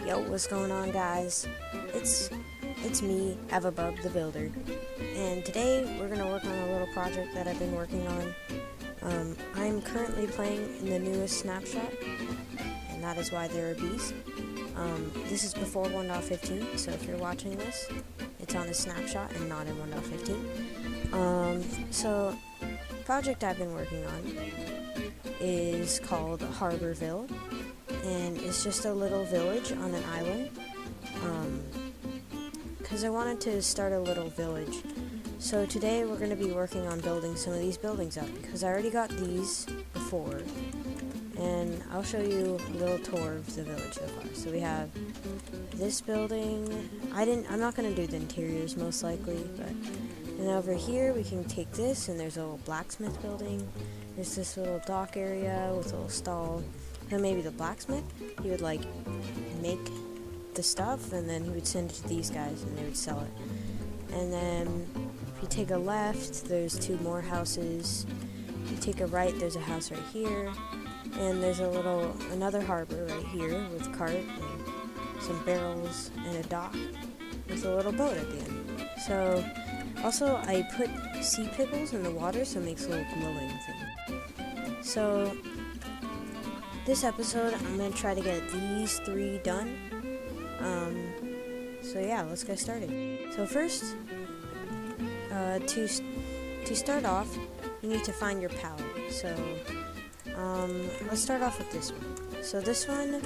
Yo, what's going on, guys? It's me, Evabub, the builder, and today we're gonna work on a little project that I've been working on. I'm currently playing in the newest snapshot, and that is why there are bees. This is before 1.15, so if you're watching this, it's on a snapshot and not in 1.15. So the project I've been working on is called HarborVille, and it's just a little village on an island, because I wanted to start a little village. So today we're going to be working on building some of these buildings up, because I already got these before, and I'll show you a little tour of the village so far. So we have this building. I'm not going to do the interiors most likely, but and over here we can take this, and there's a little blacksmith building. There's this little dock area with a little stall. So maybe the blacksmith, he would like make the stuff, and then he would send it to these guys and they would sell it. And then if you take a left, there's two more houses. If you take a right, there's a house right here, and there's another harbor right here with a cart and some barrels and a dock with a little boat at the end. So also I put sea pickles in the water, so it makes a little glowing thing. So this episode, I'm going to try to get these 3 done. So yeah, let's get started. So first, to start off, you need to find your palette. So let's start off with this one. So this one,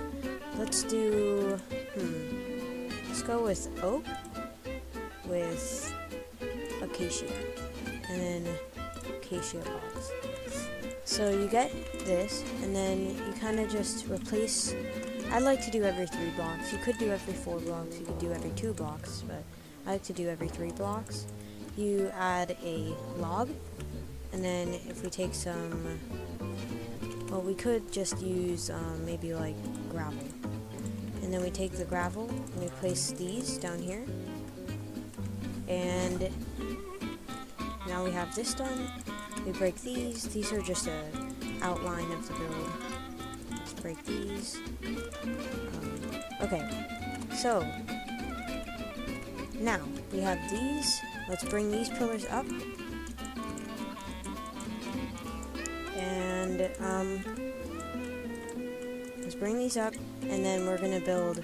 let's do, let's go with oak, with acacia, and then acacia logs. So you get this, and then you kind of just replace. I like to do every 3 blocks. You could do every 4 blocks. You could do every 2 blocks, but I like to do every 3 blocks. You add a log, and then if we take some, well, we could just use maybe like gravel. And then we take the gravel and we place these down here. And now we have this done. We break these. These are just an outline of the build. Let's break these. Okay, so now we have these. Let's bring these pillars up. And let's bring these up, and then we're gonna build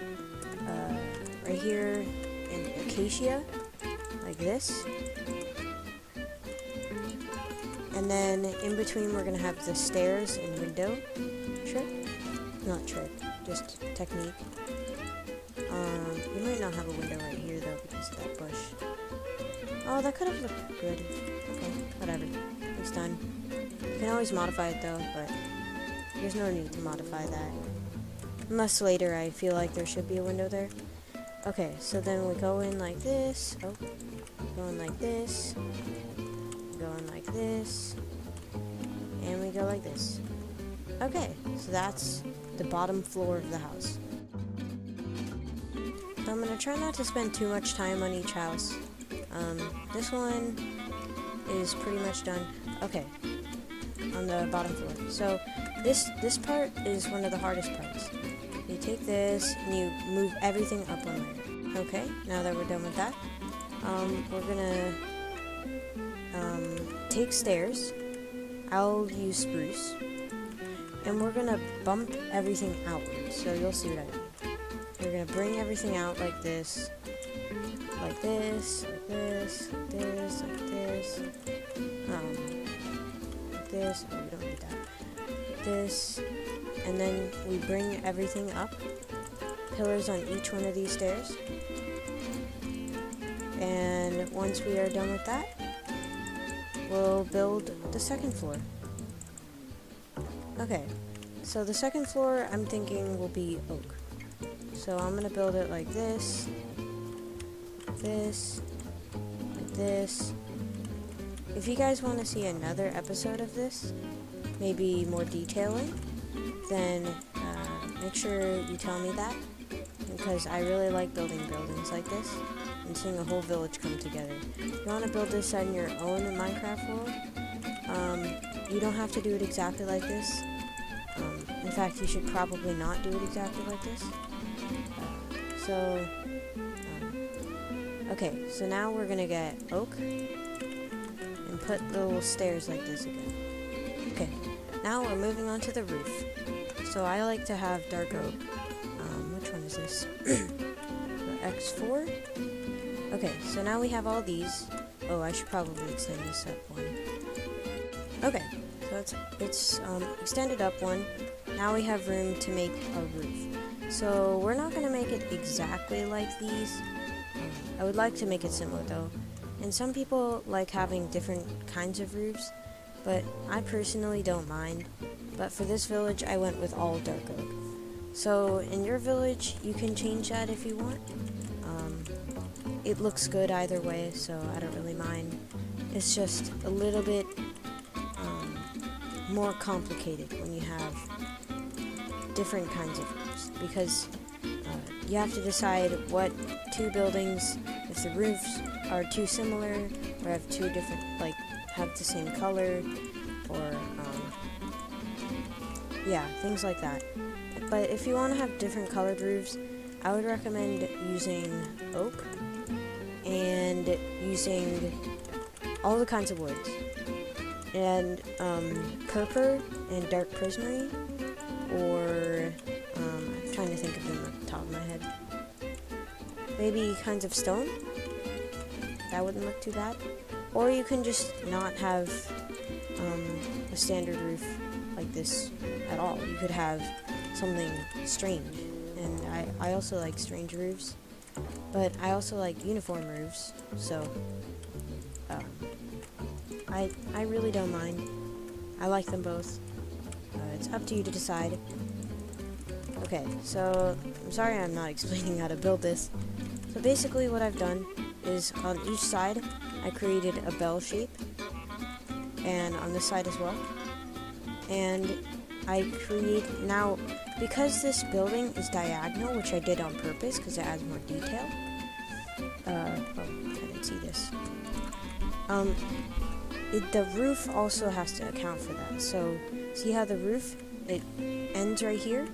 right here an acacia like this. And then in between we're gonna have the stairs and window trick. Not trick, just technique. We might not have a window right here though because of that bush. Oh, that could have looked good. Okay, whatever. It's done. You can always modify it though, but there's no need to modify that. Unless later I feel like there should be a window there. Okay, so then we go in like this. Oh, go in like this. Go in like this. And we go like this. Okay, so that's the bottom floor of the house. So I'm going to try not to spend too much time on each house. This one is pretty much done. Okay, on the bottom floor. So this part is one of the hardest parts. You take this and you move everything up one layer. Okay, now that we're done with that, we're going to take stairs. I'll use spruce. And we're going to bump everything outward, so you'll see what I mean. We're going to bring everything out like this, like this, like this, like this, like this, like this, oh, we don't need that, this, and then we bring everything up, pillars on each one of these stairs, and once we are done with that, we'll build the second floor. Okay, so the second floor I'm thinking will be oak. So I'm gonna build it like this, like this, like this. If you guys want to see another episode of this, maybe more detailing, then make sure you tell me that, because I really like building buildings like this and seeing a whole village come together. If you want to build this on your own Minecraft world, you don't have to do it exactly like this. In fact, you should probably not do it exactly like this. So, okay, so now we're gonna get oak and put little stairs like this again. Okay, now we're moving on to the roof. So I like to have dark oak. Which one is this? X4? Okay, so now we have all these. Oh, I should probably extend this up one. Okay, so it's extended up one. Now we have room to make a roof. So we're not going to make it exactly like these. I would like to make it similar though. And some people like having different kinds of roofs, but I personally don't mind. But for this village, I went with all dark oak. So in your village, you can change that if you want. It looks good either way, so I don't really mind. It's just a little bit more complicated when you have different kinds of roofs, because you have to decide what two buildings, if the roofs are too similar, or have two different, like, have the same color, or, yeah, things like that. But if you want to have different colored roofs, I would recommend using oak and using all the kinds of woods. And purple and dark prismarine, or I'm trying to think of them off the top of my head. Maybe kinds of stone. That wouldn't look too bad. Or you can just not have a standard roof like this at all. You could have something strange. And I also like strange roofs, but I also like uniform roofs. So I really don't mind. I like them both. It's up to you to decide. Okay, so I'm sorry I'm not explaining how to build this. So basically what I've done is on each side I created a bell shape, and on this side as well. And I create, now because this building is diagonal, which I did on purpose because it adds more detail. Oh, I didn't see this. The roof also has to account for that. So, see how the roof, it ends right here,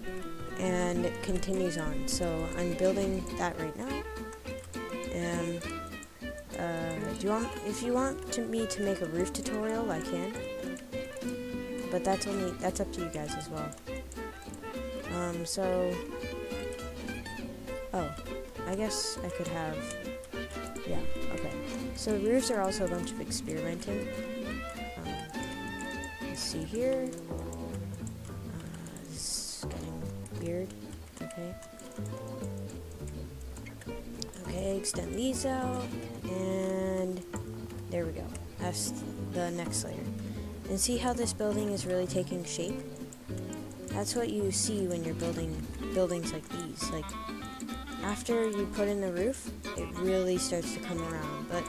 and it continues on. So, I'm building that right now. And, if you want me to make a roof tutorial, I can. But that's up to you guys as well. I guess I could have, yeah, okay. So roofs are also a bunch of experimenting. Let's see here. This is getting weird. Okay. Okay, extend these out, and there we go. That's the next layer. And see how this building is really taking shape? That's what you see when you're building buildings like these. Like, after you put in the roof, it really starts to come around, but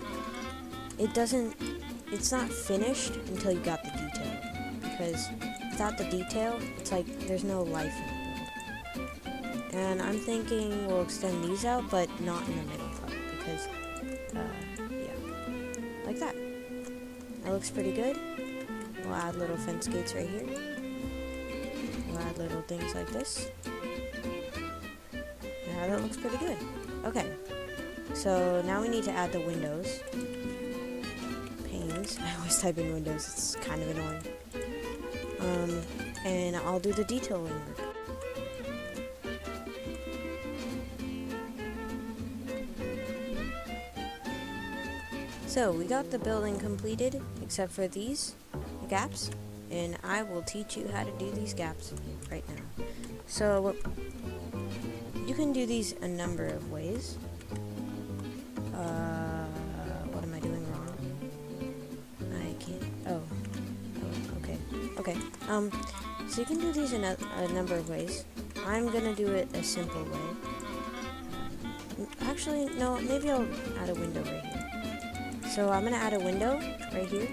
it's not finished until you got the detail, because without the detail, it's like there's no life in the build. And I'm thinking we'll extend these out, but not in the middle part, because, yeah, like that. That looks pretty good. We'll add little fence gates right here. We'll add little things like this. Yeah, that looks pretty good. Okay, so now we need to add the windows. Panes. I always type in windows. It's kind of annoying. And I'll do the detailing work. So we got the building completed, except for these gaps, and I will teach you how to do these gaps right now. So you can do these a number of ways. What am I doing wrong? I can't. Oh, okay. Okay. So you can do these in a number of ways. I'm gonna do it a simple way. Actually, no. Maybe I'll add a window right here. So I'm gonna add a window right here.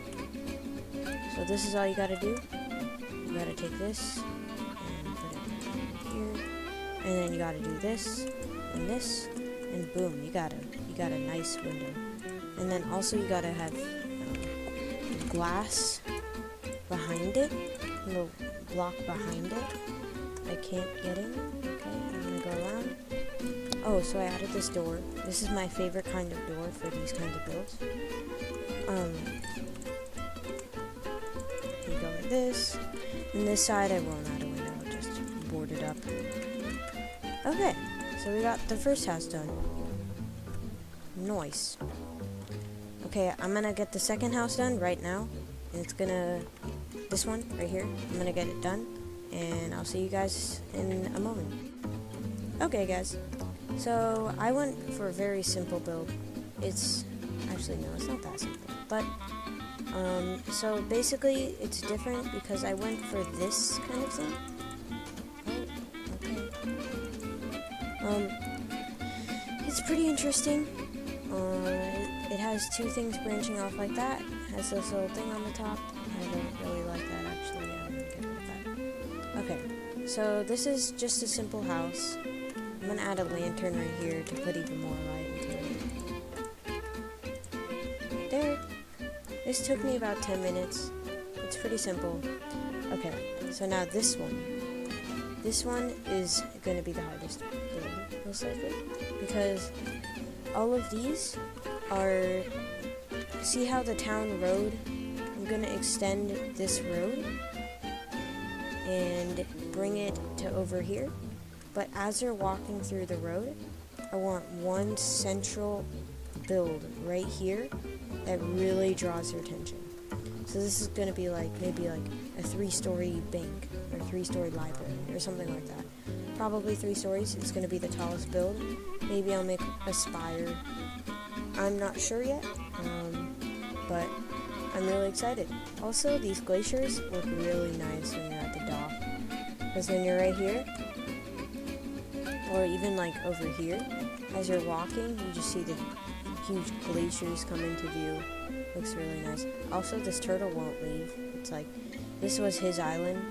So this is all you gotta do. You gotta take this and put it here, and then you gotta do this, and boom, you got a nice window. And then also you gotta have glass behind it, a little block behind it. I can't get in. Okay, I'm gonna go around. Oh, so I added this door. This is my favorite kind of door for these kinds of builds. You go like this. And this side I won't add a window, I'll just board it up. Okay, so we got the first house done. Nice. Okay, I'm gonna get the second house done right now. And it's gonna, this one right here, I'm gonna get it done. And I'll see you guys in a moment. Okay guys, so I went for a very simple build. It's, actually no, it's not that simple. But, so basically it's different because I went for this kind of thing. Oh, okay. It's pretty interesting. It has two things branching off like that. It has this little thing on the top. I don't really like that actually. I'm gonna get rid of that. Okay, so this is just a simple house. I'm gonna add a lantern right here to put even more light into it. There. This took me about 10 minutes. It's pretty simple. Okay, so now this one. This one is gonna be the hardest build, most likely, because all of these are, see how the town road, I'm gonna extend this road and bring it to over here, but as you're walking through the road, I want one central build right here that really draws your attention. So this is gonna be like, maybe like a 3-story bank, or a 3-story library, or something like that. Probably 3 stories, it's gonna be the tallest build. Maybe I'll make a spire. I'm not sure yet, but I'm really excited. Also, these glaciers look really nice when you're at the dock. Because when you're right here, or even like over here, as you're walking, you just see the huge glaciers come into view. Looks really nice. Also, this turtle won't leave. It's like, this was his island,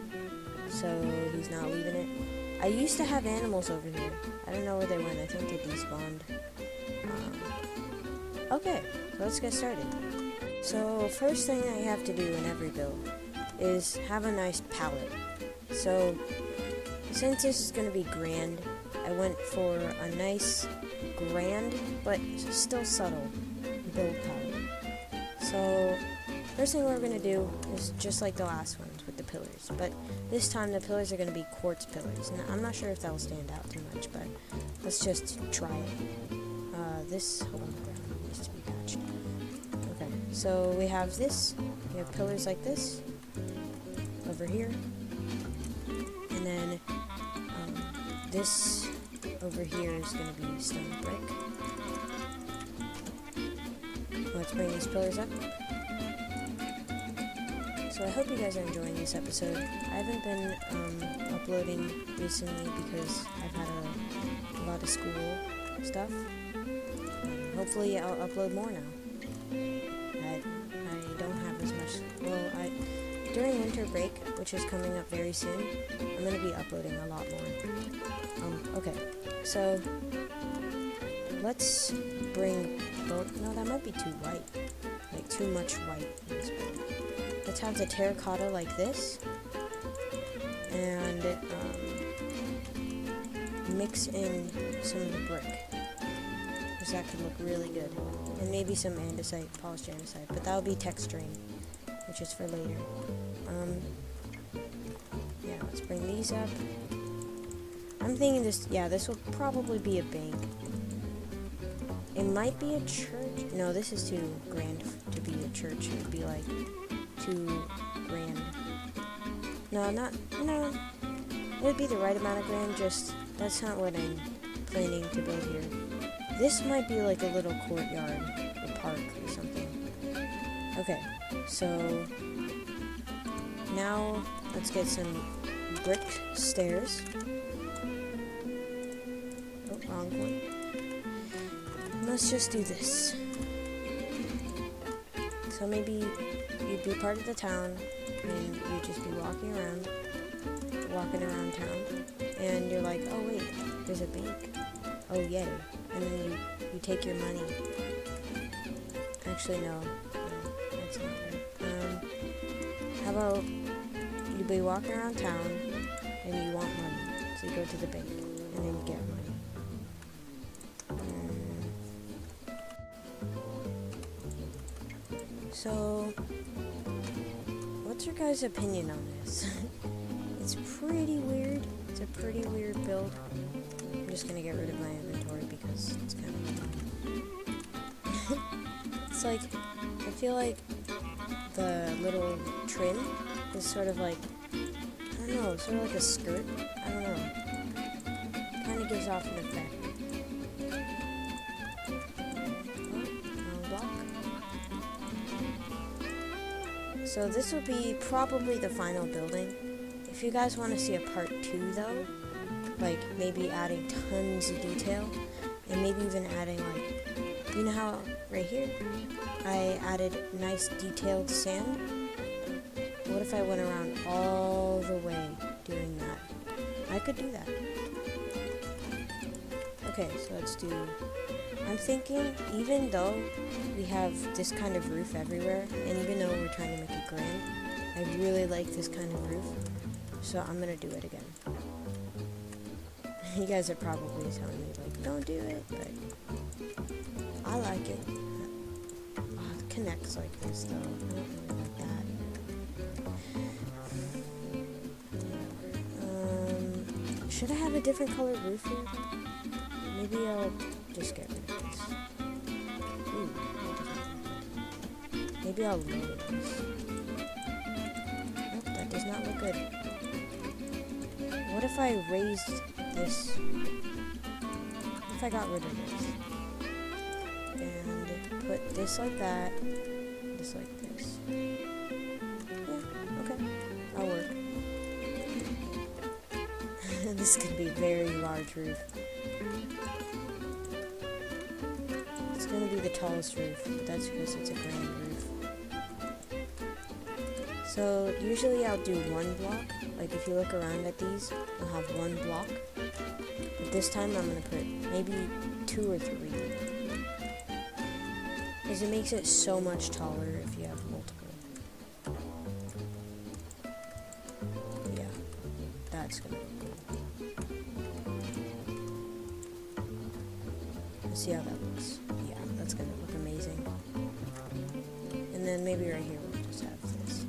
so he's not leaving it. I used to have animals over here. I don't know where they went. I think they despawned. Okay, so let's get started. So first thing I have to do in every build is have a nice palette. So since this is going to be grand, I went for a nice grand but still subtle build palette. So first thing we're going to do is just like the last ones with the pillars, but this time the pillars are going to be quartz pillars. Now, I'm not sure if that will stand out too much, but let's just try it. This hole in the ground needs to be patched. Okay, so we have this. We have pillars like this over here, and then this over here is going to be stone brick. Let's bring these pillars up. So I hope you guys are enjoying this episode. I haven't been uploading recently because I've had a lot of school stuff. Hopefully I'll upload more now. I don't have as much. Well, during winter break, which is coming up very soon, I'm going to be uploading a lot more. Okay, so let's bring both. No, that might be too white. Like too much white in this build. Let's have the terracotta like this, and mix in some of the brick, because that could look really good. And maybe some andesite, polished andesite, but that'll be texturing, which is for later. Yeah, let's bring these up. I'm thinking this, yeah, this will probably be a bank. It might be a church. No, this is too grand to be a church. It would be like too grand. No. It would be the right amount of grand, just that's not what I'm planning to build here. This might be like a little courtyard or park or something. Okay, so now let's get some brick stairs. Oh, wrong one. Let's just do this. So maybe you'd be part of the town, and you'd just be walking around town, and you're like, oh wait, there's a bank. Oh yay. And then you take your money. Actually, no, that's not right. How about you be walking around town, and you want money, so you go to the bank, and then you get money. So, what's your guys' opinion on this? It's pretty weird. It's a pretty weird build. I'm just gonna get rid of my inventory because it's kind of it's like, I feel like the little trim is sort of like, I don't know, sort of like a skirt. I don't know. Kind of gives off an effect. So this will be probably the final building. If you guys want to see a part 2 though, like maybe adding tons of detail, and maybe even adding like, you know how right here, I added nice detailed sand? What if I went around all the way doing that? I could do that. Okay, so let's do, I'm thinking, even though we have this kind of roof everywhere, and even though we're trying to make it grand, I really like this kind of roof, so I'm gonna do it again. You guys are probably telling me, like, don't do it, but I like it. Oh, it connects like this, though. I don't really like that. Should I have a different colored roof here? Maybe I'll just get rid of this. Ooh, maybe I'll lower this. Nope, that does not look good. What if I raised this? If I got rid of this? And put this like that, this like this. Yeah, okay. That'll work. This could be a very large roof. It's gonna be the tallest roof, but that's because it's a grand roof. So usually I'll do one block. Like if you look around at these, I'll have one block. But this time I'm gonna put maybe 2 or 3. Because it makes it so much taller if you have multiple. Yeah, that's gonna be cool. Let's see how that looks. Yeah, that's gonna look amazing. And then maybe right here we'll just have this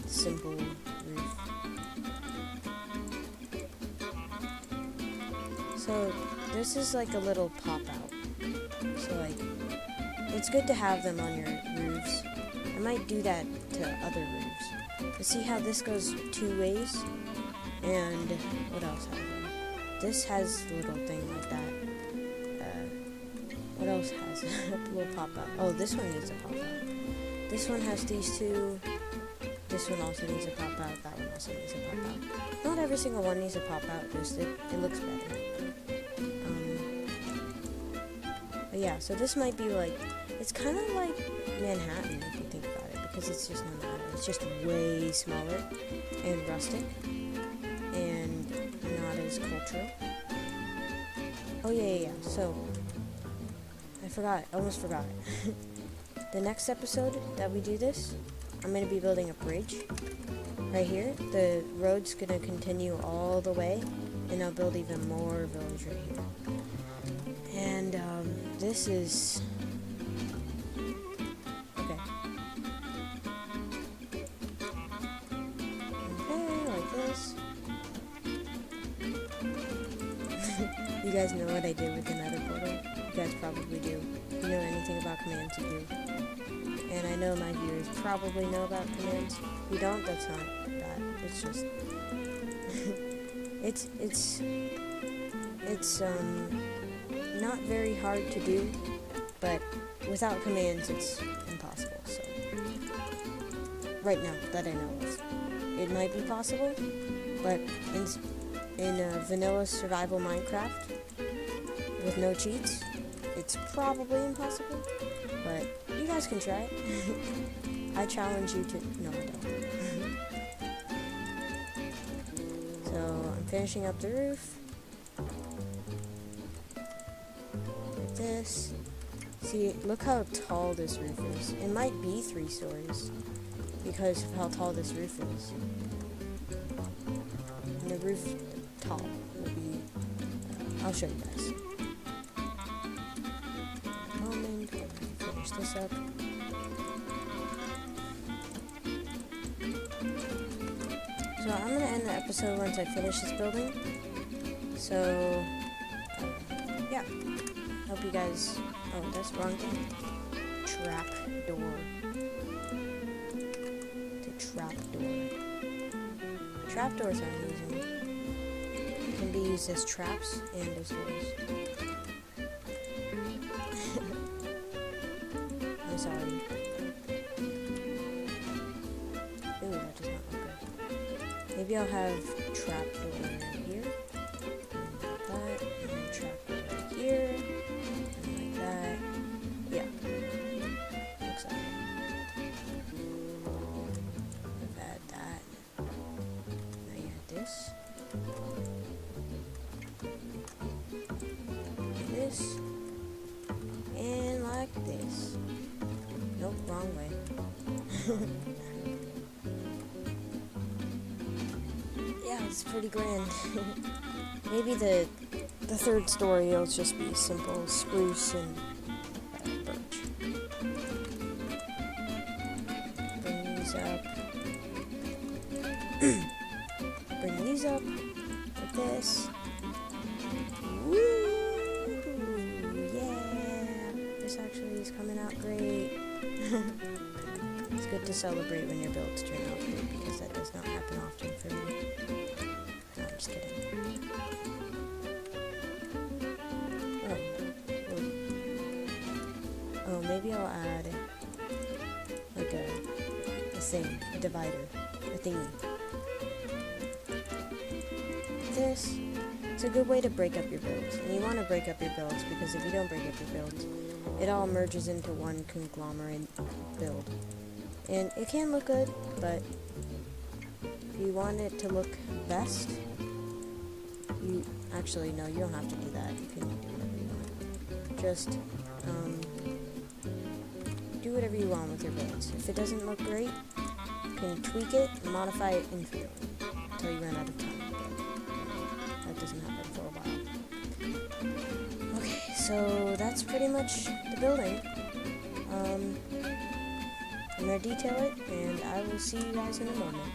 simple roof. So this is like a little pop out. So like, it's good to have them on your roofs. I might do that to other roofs. But see how this goes 2 ways? And what else has them? This has a little thing like that. What else has a little pop out? Oh, this one needs a pop out. This one has these 2. This one also needs a pop out. That one also needs a pop out. Not every single one needs a pop out, just it looks better. But yeah, so this might be like, it's kind of like Manhattan if you think about it, because it's just no matter. It's just way smaller and rustic and not as cultural. Oh yeah. So I almost forgot. The next episode that we do this, I'm going to be building a bridge right here. The road's going to continue all the way, and I'll build even more village right here. And this is... Okay. Okay, like this. You guys know what I did with the nether portal? You guys probably do. If you know anything about commands, you do. And I know my viewers probably know about commands. If you don't, that's not bad. It's just... it's not very hard to do, but without commands, it's impossible, so... Right now, that I know of. It might be possible, but in vanilla survival Minecraft, with no cheats, it's probably impossible, but you guys can try it. I challenge you to... No, I don't. So, I'm finishing up the roof. Like this. See, look how tall this roof is. It might be 3 stories, because of how tall this roof is. And the roof top will be... I'll show you guys. Moment, finish this up. So I'm going to end the episode once I finish this building. So, yeah. Hope you guys... Oh, that's the wrong thing. Trap door. The trap door. Trap doors I'm using. Can be used as traps and as doors. I'm sorry. Ooh, that does not look good. Maybe I'll have trap door here. And like that. And then trap door here. And like that. Yeah. Looks like it. I've had that. Now you add this. This. And like this. Nope, wrong way. Yeah, it's pretty grand. Maybe the third story will just be simple spruce and birch. Bring these up. Bring these up like this. Woo! Yeah! This actually is coming out great. It's good to celebrate when your builds turn out good because that does not happen often for me. No, I'm just kidding. Oh, maybe I'll add like a thing, a divider, a thingy. This. It's a good way to break up your builds. And you want to break up your builds because if you don't break up your builds, it all merges into one conglomerate build. And it can look good, but if you want it to look best, you actually, no, you don't have to do that. You can do whatever you want. Just do whatever you want with your builds. If it doesn't look great, you can tweak it and modify it infinitely until you run out of time. That doesn't happen for a while. Okay, so that's pretty much the building. I'm going to detail it, and I will see you guys in a moment.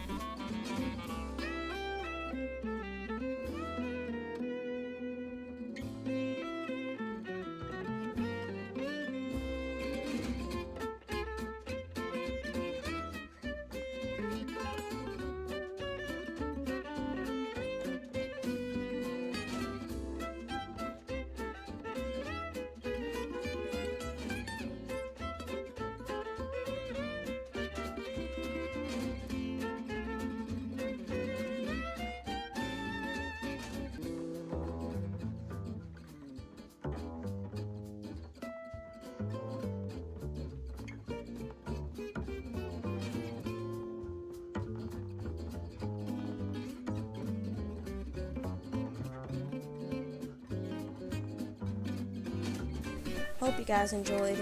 Hope you guys enjoyed.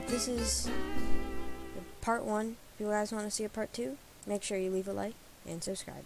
This is part 1. If you guys want to see a part 2, make sure you leave a like and subscribe.